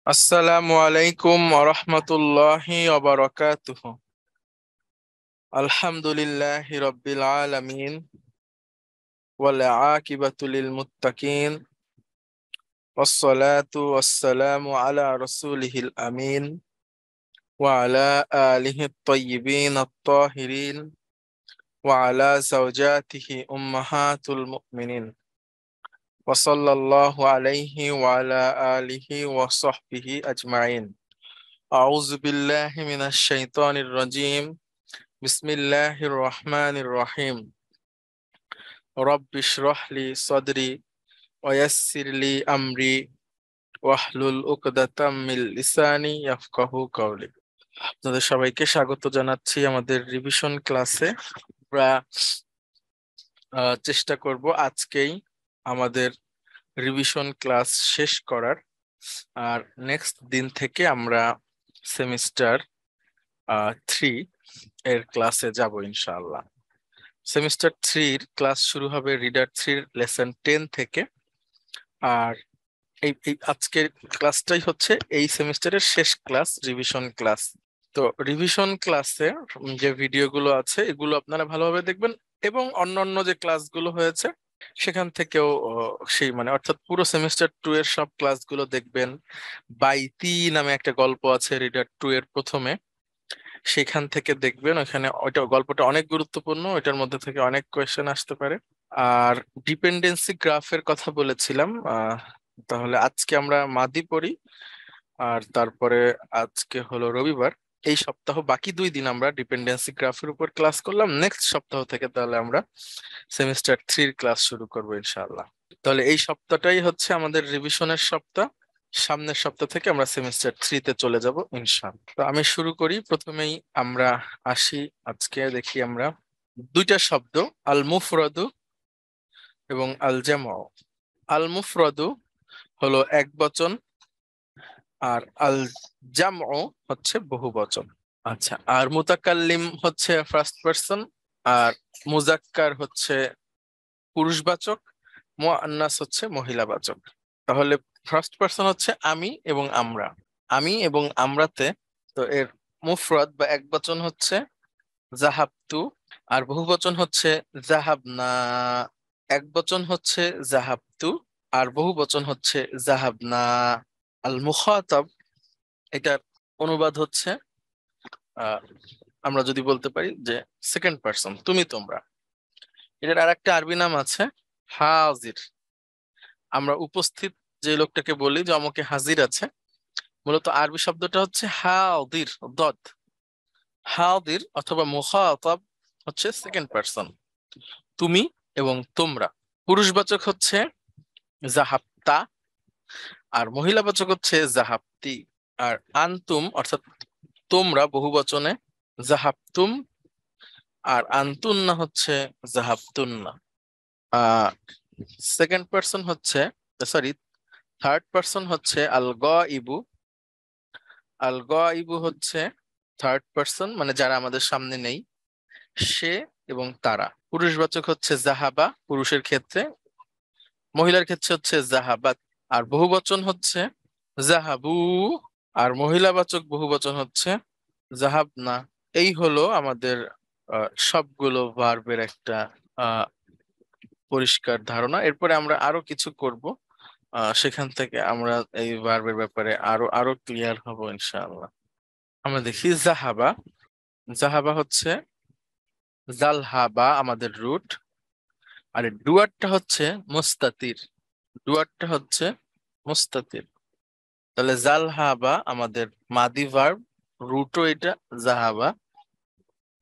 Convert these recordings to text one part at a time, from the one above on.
আসসালামু আলাইকুম ওয়া রাহমাতুল্লাহি ওয়া বারাকাতুহু। আলহামদুলিল্লাহি রাব্বিল আলামিন ওয়াল আকিবাতু লিল মুত্তাকিন ওয়াস সালাতু ওয়াস সালামু আলা রাসূলিহিল আমিন ওয়া আলা আলিহি আত-তাইয়্যিবিন আত-তাহিরিন ওয়া আলা যাওজাতিহি উম্মাহাতুল মুমিনিন ওয়া সাল্লাল্লাহু আলাইহি ওয়া আলা আলিহি ওয়া সাহবিহি আজমাইন। আউযু বিল্লাহি মিনাশ শাইতানির রাজীম। বিসমিল্লাহির রহমানির রহিম। রব্বি ইশরাহ লি সাদরি ওয়া ইয়াসসির লি আমরি ওয়াহলুল উকদাতাম মিন লিসানি ইয়াফকাহু কওলি। আপনাদের সবাইকে স্বাগত জানাচ্ছি আমাদের রিভিশন ক্লাসে। আমরা চেষ্টা করব আজকেই আমাদের রিভিশন ক্লাস শেষ করার। আর নেক্সট দিন থেকে আমরা সেমিস্টার 3 এর ক্লাসে যাব ইনশাআল্লাহ। সেমিস্টার 3 ক্লাস শুরু হবে রিডার 3 লেসন 10 থেকে। আর এই আজকের ক্লাসটাই হচ্ছে এই সেমিস্টারের শেষ ক্লাস, রিভিশন ক্লাস। তো রিভিশন ক্লাসে যে ভিডিওগুলো আছে এগুলো আপনারা ভালোভাবে দেখবেন, এবং অন্যান্য যে ক্লাসগুলো হয়েছে সেখান থেকেও সেই অর্থাৎ পুরো সেমিস্টার 2 এর সব ক্লাসগুলো দেখবেন। বাইতি নামে একটা গল্প আছে রিডার 2 এর প্রথমে, সেখান থেকে দেখবেন। ওখানে ওইটা গল্পটা অনেক গুরুত্বপূর্ণ, ওইটার মধ্যে থেকে অনেক কোয়েশ্চেন আসতে পারে। আর ডিপেন্ডেন্সি গ্রাফের কথা বলেছিলাম, তাহলে আজকে আমরা মাদি পড়ি। আর তারপরে আজকে হলো রবিবার, এই সপ্তাহ বাকি 2 দিন আমরা ডিপেন্ডেন্সি গ্রাফের উপর ক্লাস করলাম। নেক্সট সপ্তাহ থেকে তাহলে আমরা সেমিস্টার 3 ক্লাস শুরু করবো ইনশাআল্লাহ। তাহলে এই সপ্তাহটাই হচ্ছে আমাদের রিভিশনের সপ্তাহ। সামনের সপ্তাহ থেকে আমরা সেমিস্টার 3 তে চলে যাব ইনশাআল্লাহ। তো আমি শুরু করি। প্রথমেই আমরা আসি, আজকে দেখি আমরা দুইটা শব্দ, আল মুফরাদু এবং আল জামউ। আল মুফরাদু হলো এক বচন, আর আল জামউ হচ্ছে বহু বচন। আচ্ছা, আর মুতাকাল্লিম হচ্ছে ফার্স্ট পারসন, আর মুজাক্কার হচ্ছে পুরুষবাচক, মুআন্নাস হচ্ছে মহিলাবাচক। তাহলে ফার্স্ট পারসন হচ্ছে আমি এবং আমরা। আমি এবং আমরাতে তো এর মুফরাদ বা এক বচন হচ্ছে জাহাবতু, আর বহু বচন হচ্ছে জাহাবনা। এক বচন হচ্ছে জাহাবতু, আর বহু বচন হচ্ছে জাহাবনা। আল মুখাতাব, এটার অনুবাদ হচ্ছে আহ আমরা যদি বলতে পারি যে সেকেন্ড পারসন, তুমি তোমরা। এটার আর একটা আরবি নাম আছে হাজির। আমরা উপস্থিত যে লোকটাকে বলি যে আমাকে হাজির আছে, মূলত আরবি শব্দটা হচ্ছে হাদির। দদ হাদির অথবা মুখাতাব হচ্ছে সেকেন্ড পারসন, তুমি এবং তোমরা। পুরুষবাচক হচ্ছে জাহাবতা, আর মহিলাবাচক হচ্ছে জাহাবতি। আর আনতুম অর্থাৎ তোমরা বহু বচনে জাহাবতুম, আর আনতুন্না হচ্ছে জাহাবতুন্না। আহ সেকেন্ড পারসন হচ্ছে, সরি, থার্ড পারসন হচ্ছে আল গাইবু। আল গাইবু হচ্ছে থার্ড পারসন, মানে যারা আমাদের সামনে নেই, সে এবং তারা। পুরুষবাচক হচ্ছে জাহাবা পুরুষের ক্ষেত্রে, মহিলার ক্ষেত্রে হচ্ছে জাহাবাত। আর বহুবচন হচ্ছে জাহাবু, আর মহিলাবাচক বহুবচন হচ্ছে জাহাবনা। এই হলো আমাদের সবগুলো ভার্বের একটা আহ পরিষ্কার ধারণা। এরপরে আমরা আরো কিছু করব, সেখান থেকে আমরা এই ভার্বের ব্যাপারে আরো আরো ক্লিয়ার হব ইনশাআল্লাহ। আমরা দেখি জাহাবা। জাহাবা হচ্ছে জালহাবা আমাদের রুট, আর ডুয়ারটা হচ্ছে মুস্তাতির। ডুয়ারটা হচ্ছে মুস্তাতির। তাহলে জালহাবা আমাদের মাদি ভার্ব, রুটও এটা জাহাবা,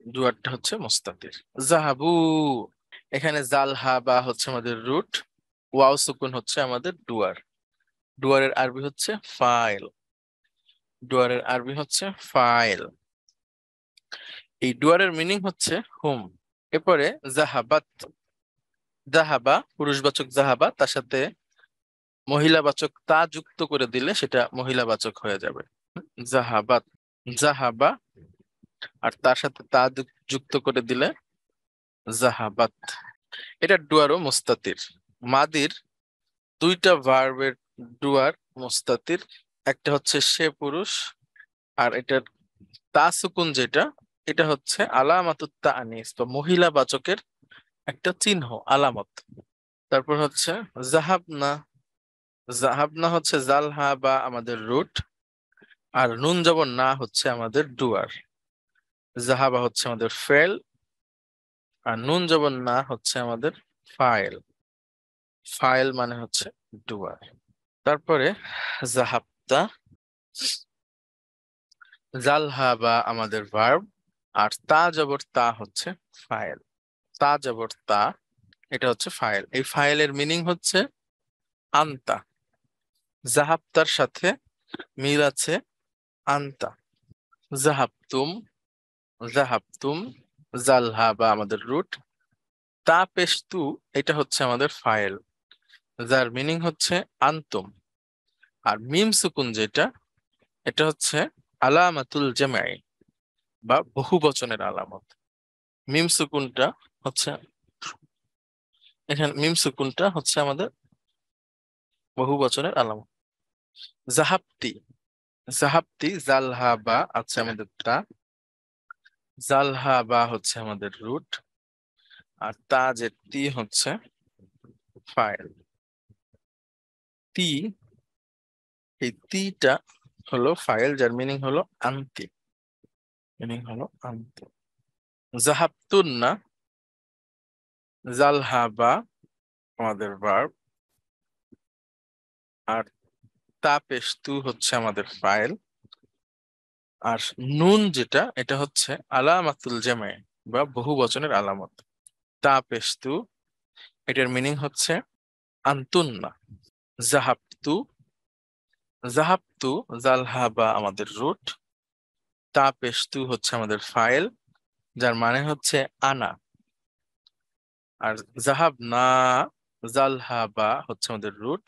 ডুয়ারটা হচ্ছে মুস্তাতির। জাহাবু, এখানে জালহাবা হচ্ছে আমাদের রুট, ওয়াও সুকুন হচ্ছে আমাদের ডুয়ার। ডুয়ারের আরবি হচ্ছে ফাইল। ডুয়ারের আরবি হচ্ছে ফাইল। এই ডুয়ারের মিনিং হচ্ছে হুম। এরপরে জাহাবাত। জাহাবা পুরুষবাচক জাহাবা, তার সাথে মহিলাবাচক তা যুক্ত করে দিলে সেটা মহিলাবাচক হয়ে যাবে। জাহাবাত, জাহাবা, আর তার সাথে তা যুক্ত করে দিলে জাহাবাত। এটা ডুয়ার ও মুস্তাতির। মাদির দুইটা ভার্বের ডুয়ার মুস্তাতির, একটা হচ্ছে সে পুরুষ, আর এটার তা সুকুন যেটা, এটা হচ্ছে আলামাতুত তানিস বা মহিলা বাচকের একটা চিহ্ন, আলামত। তারপর হচ্ছে জাহাবনা। জাহাবনা হচ্ছে জালহা বা আমাদের রুট, আর নুন জবর না হচ্ছে আমাদের ডুয়ার। জাহাবা হচ্ছে আমাদের ফেল, আর নুন জবর না হচ্ছে আমাদের ফাইল। ফাইল মানে হচ্ছে ডুয়ার। তারপরে জাহাবতা, জালহা বা আমাদের ভার্ব, আর তা জবর তা হচ্ছে ফাইল। তা জবর তা, এটা হচ্ছে ফাইল। এই ফাইলের মিনিং হচ্ছে আনতা। জাহাবতার সাথে মিল আছে আনতা। জাহাবতুম, জাহাবতুম, জালহা বা আমাদের রুট, তা পেশতু, এটা হচ্ছে আমাদের ফাইল, যার মিনিং হচ্ছে আনতুম। আর মিম সুকুন যেটা, এটা হচ্ছে আলামাতুল জামাই বা বহু বচনের আলামত। মিম সুকুনটা হচ্ছে, এখানে মিম সুকুনটা হচ্ছে আমাদের বহু বচনের আলামত। জাহাবতি, জাহাবতি, জালহা বা আছে আমাদের তা, জালহা বা হচ্ছে আমাদের রুট, আর তা যে তি হচ্ছে ফাইল। তি, এই তিটা হলো ফাইল, যার মিনিং হলো আনতি। মিনিং হলো আনতি। জাহাবতুন না, জালহা বা আমাদের ভার্ব, আর তা পেশতু হচ্ছে আমাদের ফাইল। আর নুন যেটা, এটা হচ্ছে আলামাতুল জামাই বা বহু বচনের আলামত। তা পেশতু, এটার মিনিং হচ্ছে আন্তুন্না। জাহাবতু, জাহাবতু, জালহা বা আমাদের রুট, তা পেশতু হচ্ছে আমাদের ফাইল, যার মানে হচ্ছে আনা। আর জাহাব না, জালহা বা হচ্ছে আমাদের রুট,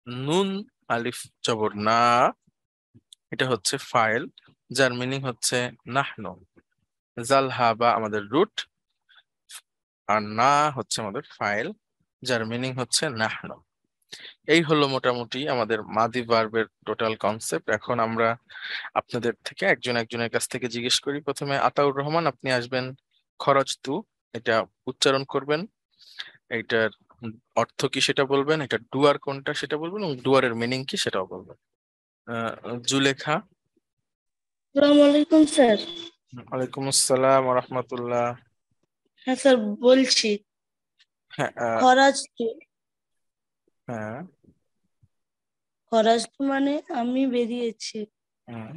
নুন আলিফ জবর না, এটা হচ্ছে ফাইল, যার মিনিং হচ্ছে নাহনু। জালহা বা আমাদের রুট, আর না হচ্ছে আমাদের ফাইল, যার মিনিং হচ্ছে নাহনু। এই হলো মোটামুটি আমাদের মাদি ভার্বের টোটাল কনসেপ্ট। এখন আমরা আপনাদের থেকে একজন একজনের কাছ থেকে জিজ্ঞেস করি। প্রথমে আতাউর রহমান, আপনি আসবেন খরচতু, এটা উচ্চারণ করবেন, এইটার অর্থ কি সেটা বলবেন, এটা ডুয়ার কোনটা সেটা বলবেন, এবং ডুয়ারের মিনিং কি সেটাও বলবেন। জুলেখা। আসসালামু আলাইকুম স্যার। ওয়ালাইকুম আসসালাম ওয়া রাহমাতুল্লাহ। হ্যাঁ স্যার, বলছি। হ্যাঁ খরাজতু। হ্যাঁ। খরাজতু মানে আমি বেরিয়েছি, হুম,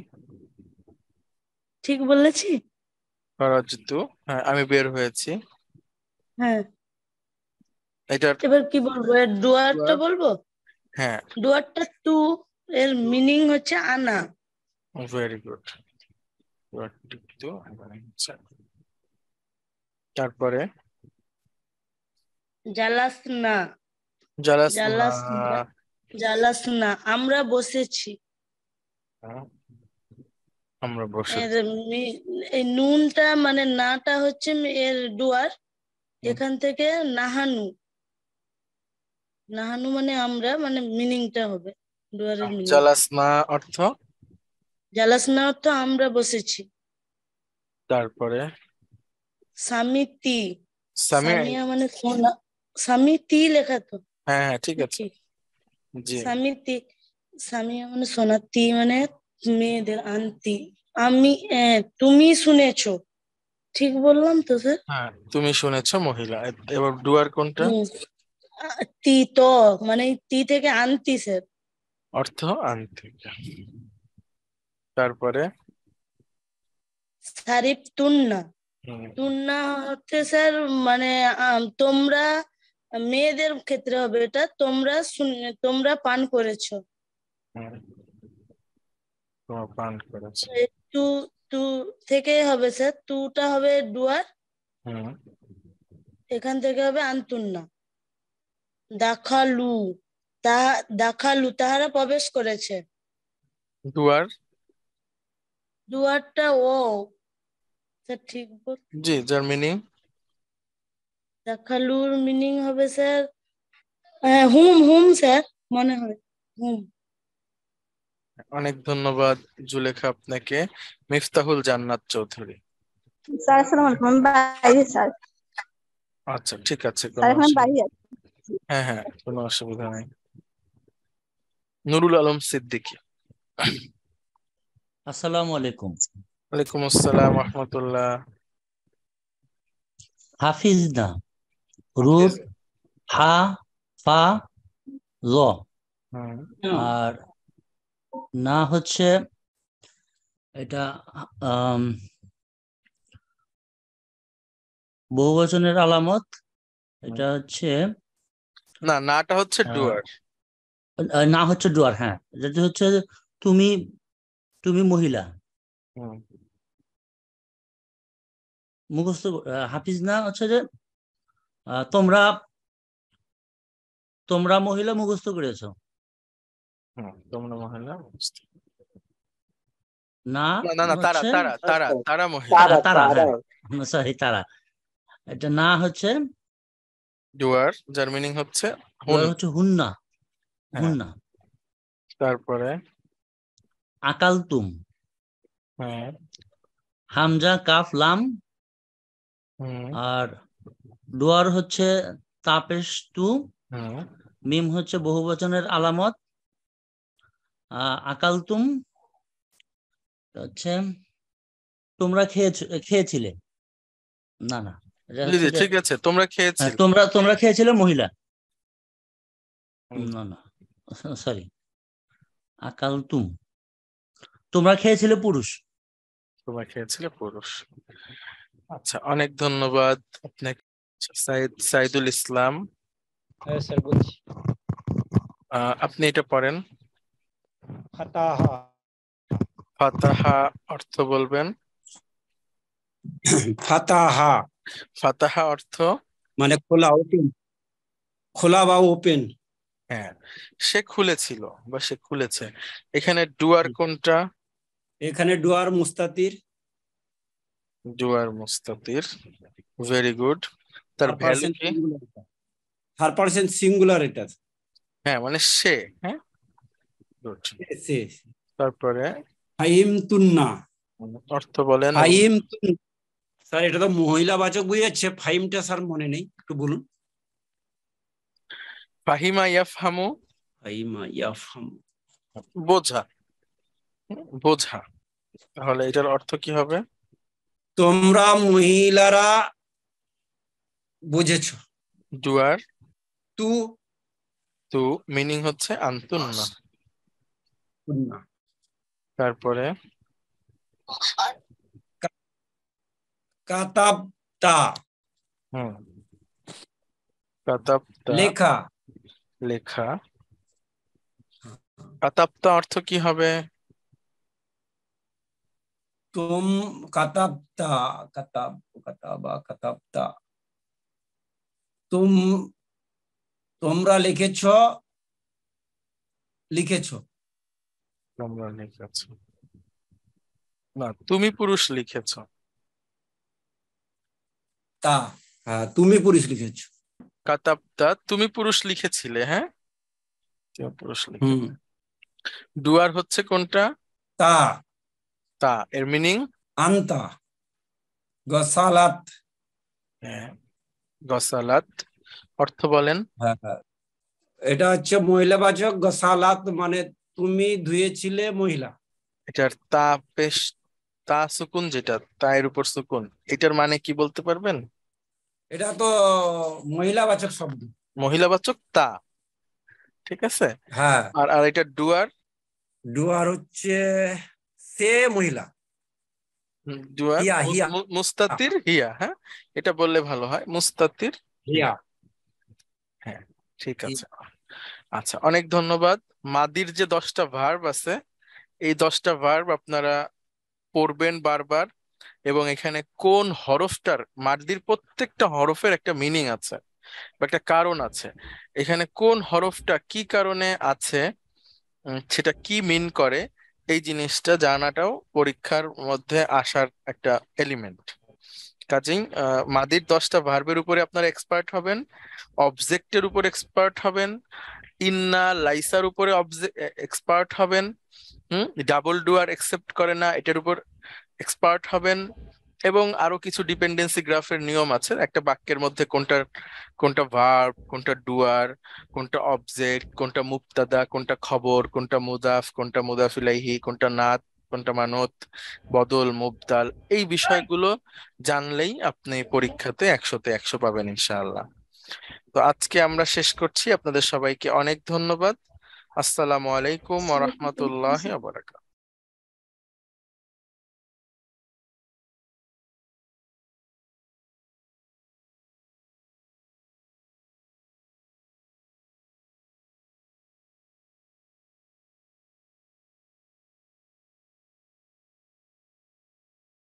ঠিক বলেছি? খরচতু, হ্যাঁ আমি বের হয়েছি। হ্যাঁ। এটার এবার কি বলবো, এর ডুয়ারটা ডুয়ার, বলবো? হ্যাঁ। ডুয়ারটা তু, এর মিনিং হচ্ছে আনা। Very good. তারপরে জালাসনা। জালাসনা, জালাস জালাসনা আমরা বসেছি। আমরা এর বসেছি। এই নুনটা মানে নাটা হচ্ছে এর ডুয়ার। হুম, এখান থেকে নাহানু, নাহানু মানে আমরা, মানে মিনিংটা হবে, ডুয়ারের মিনিংটা। জালাসনা অর্থ, জালাসনা অর্থ আমরা বসেছি। তারপরে সামিতি, সামি, সামিয়া মানে সোনা। সামিতি লেখা তো হ্যাঁ হ্যাঁ ঠিক আছে। নাকি? জি। সামিতি, সামিয়া মানে সোনা, তি মানে মেয়েদের আন্টি। আমি তুমি শুনেছো, ঠিক বললাম তো স্যার? হ্যাঁ তুমি শুনেছো মহিলা। এবার ডুয়ার কোনটা? হুম। তি তো মানে তি থেকে আন্টি স্যার। অর্থ আনতে। তারপরে সারিফ তুন্না। হুম, তুন্না হচ্ছে স্যার মানে তোমরা, মেয়েদের ক্ষেত্রে হবে এটা, তোমরা তোমরা পান করেছো। হুম, তোমার পান করেছে। টু, টু থেকে হবে স্যার, টুটা হবে ডুয়ার। হুম, এখান থেকে হবে আন্তুন্না। দাখালু, দাখালু তাহারা প্রবেশ করেছে। ডুয়ার, ডুয়ারটা ও, স্যার ঠিক বল। জি, যার মিনিং দাখালুর মিনিং হবে স্যার হুম হুম স্যার, মনে হয় হুম। অনেক ধন্যবাদ জুলেখা আপনাকে। মিফতাহুল জান্নাত চৌধুরী। স্যার আসসালামু আলাইকুম, আমি বাইরে স্যার। আচ্ছা ঠিক আছে, স্যার কোনো এখন আমি অসুবিধা। বাইরে আছি। হ্যাঁ হ্যাঁ, কোনো অসুবিধা নেই। নুরুল আলম সিদ্দিকী। আসসালামু আলাইকুম। ওয়ালাইকুম আসসালাম রহমতুল্লাহ। হাফিজ না, রুট হা ফা ল, হুম, আর না হচ্ছে এটা আম, বহুবচনের আলামত। এটা হচ্ছে না, নাটা হচ্ছে আহ, ডুয়ার। না হচ্ছে ডুয়ার। হ্যাঁ, যেটা হচ্ছে তুমি তুমি মহিলা। হুম, মুখস্থ হাফিজ না হচ্ছে যে তোমরা তোমরা মহিলা মুখস্থ করেছো। হুম, তোমরা মহিলা। না না না না, তারা হচ্ছে তারা তারা তারা মহিলা। তারা, হ্যাঁ সরি তারা। এটা না হচ্ছে ডুয়ার, যার মিনিং হচ্ছে হুন। ডুয়ার হচ্ছে হুন্না, হ্যাঁ, হুন্না। তারপরে আকালতুম, হ্যাঁ, হামজা কাফ লাম, হুম, আর ডুয়ার হচ্ছে তাপেস্তু, হুম, মিম হচ্ছে বহুবচনের আলামত, আকালতুম হচ্ছে তোমরা খেয়েছিলে। না না, এটা জি হচ্ছে জি যে ঠিক আছে, তোমরা খেয়েছিলে। তোমরা তোমরা খেয়েছিলে মহিলা। হুম, না না, সরি, আকালতুম তোমরা খেয়েছিলে পুরুষ। তোমরা খেয়েছিলে পুরুষ। আচ্ছা, অনেক ধন্যবাদ আপনাকে। সাইদুল ইসলাম, হ্যাঁ স্যার বলছি। আপনি এটা পড়েন। ফাতাহা। ফাতাহা অর্থ বলবেন। ফাতাহা ফাতাহা অর্থ, মানে খোলা, ওপেন, খোলা বা ওপেন। হ্যাঁ, সে খুলেছিল বা সে খুলেছে। এখানে ডুয়ার কোনটা? এখানে ডুয়ার মুস্তাতির। ডুয়ার মুস্তাতির, ভেরি গুড। তার থার্ড ভ্যালু পার্সন কি? সিঙ্গুলার, থার্ড পার্সন সিঙ্গুলার এটা। হ্যাঁ, মানে সে। হ্যাঁ, গুড। সে। তারপরে ফাহিম তুন্না, অর্থ বলেন এবং ফাহিম তুন। স্যার এটা তো মহিলাবাচক বুঝাচ্ছে, ফাহিমটা স্যার মনে নেই, একটু বলুন। ফাহিমা ইয়াফহামু, ফাহিমা ইয়াফহাম, বোঝা। বোঝা। তাহলে এটার অর্থ কি হবে? তোমরা মহিলারা বুঝেছো। ডুয়ার তু তু, মিনিং হচ্ছে আনতুন্না। তুন্না। তারপরে কাতাবতা, হুম, কাতাবতা, লেখা। লেখা। কাতাবতা অর্থ কি হবে? তুম কাতাবতা, কাতাব, কাতাবা, কাতাবতা। তুম তোমরা লিখেছো, লিখেছো। তোমরা লিখেছ। না, তুমি পুরুষ লিখেছ। তা, হ্যাঁ তুমি পুরুষ লিখেছো। কাতাবতা, তুমি পুরুষ লিখেছিলে। হ্যাঁ, তুমি পুরুষ লিখে। হুম। ডুয়ার হচ্ছে কোনটা? তা, তা, এর মিনিং? আন্তা, গসালাত। হ্যাঁ, গসালাত। অর্থ বলেন। হ্যাঁ হ্যাঁ। এটা হচ্ছে মহিলাবাচক, গসালাত মানে তুমি ধুয়েছিলে মহিলা। এটার তা পেশ, তা সুকুন, যেটা তা এর উপর সুকুন, এটার মানে কি বলতে পারবেন? এটা তো মহিলাবাচক শব্দ। মহিলাবাচক তা, ঠিক আছে। হ্যাঁ। আর আর এটা ডুয়ার? ডুয়ার হচ্ছে সে মহিলা। ডুয়ার হিয়া, হিয়া, মুস্তাতির হিয়া। হ্যাঁ, এটা বললে ভালো হয়, মুস্তাতির হিয়া। হিয়া। হ্যাঁ, ঠিক আছে। আচ্ছা, অনেক ধন্যবাদ। মাদির যে 10টা ভার্ব আছে, এই 10টা ভার্ব আপনারা পড়বেন বারবার। এবং এখানে কোন হরফটার, মাদির প্রত্যেকটা হরফের একটা মিনিং আছে বা একটা কারণ আছে। এখানে কোন হরফটা কি কারণে আছে, সেটা কি মিন করে, এই জিনিসটা জানাটাও পরীক্ষার মধ্যে আসার একটা এলিমেন্ট। কাজেই মাদির 10টা ভার্বের উপরে আপনারা এক্সপার্ট হবেন, অবজেক্টের উপর এক্সপার্ট হবেন, ইন্না লাইসার উপরে এক্সপার্ট হবেন। ডাবল ডুয়ার একসেপ্ট করে না, এটার উপর এক্সপার্ট হবেন। এবং আরো কিছু ডিপেন্ডেন্সি গ্রাফের নিয়ম আছে, একটা বাক্যের মধ্যে কোনটা ভার্ব, কোনটা ডুয়ার, কোনটা অবজেক্ট, কোনটা মুবতাদা, কোনটা খবর, কোনটা মুদাফ, কোনটা মুদাফ ইলাইহি, কোনটা নাত, কোনটা মানত, বদল, মুবদাল, এই বিষয়গুলো জানলেই আপনি পরীক্ষাতে 100-তে 100 পাবেন ইনশাআল্লাহ। তো আজকে আমরা শেষ করছি, আপনাদের সবাইকে অনেক ধন্যবাদ। আসসালামু আলাইকুম ওয়া রাহমাতুল্লাহি ওয়া বারাকাতুহু।